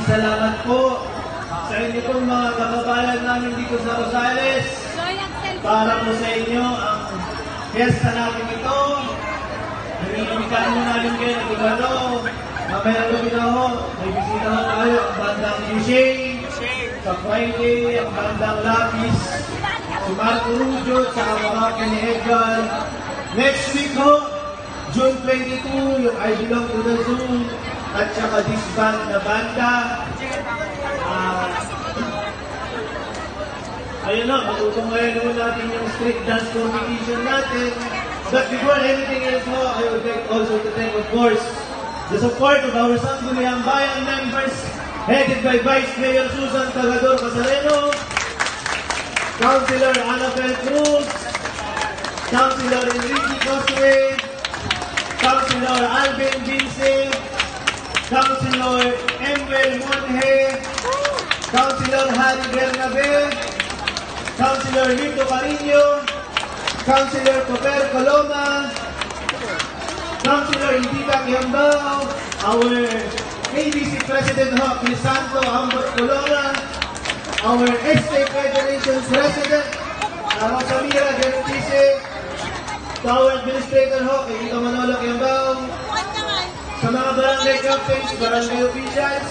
salamat po sa inyo pong mga kababayan namin dito sa Rosales. Para po sa inyo ang fiesta namin ito. Nanginimikan mo namin kayo ng Tugalo. Mamaya gabi na ho, may bisita ho tayo ang bandang Yusheng. Sa Friday, ang bandang Lapis. Si Marco Rubio, sa mga ni Edgar. Next week ho, June 22, yung I Belong to the Zoo. At saka disband na banda. Ayun na, matutong ngayon naman natin yung street dance competition natin. But before anything else ho, I would like also to thank, of course, the support of our Sangguniang Bayan members, headed by Vice Mayor Susan Tagador Casareno, Councilor Annabel Cruz, Councilor Enrique Cosue, Councilor Alvin Vincent, Councilor Emwell Monje, Councilor Harry Bernabe, Councilor Lito Carino, Councilor Coper Coloma, Councilor Indita Quiambao, our ABC President ho, Crisanto Ambot Coloma, our Estate Federation President, Rosamira Gertise, to our Administrator ho, Ito Manolo Quiambao, sa mga barangay captains, barangay officials,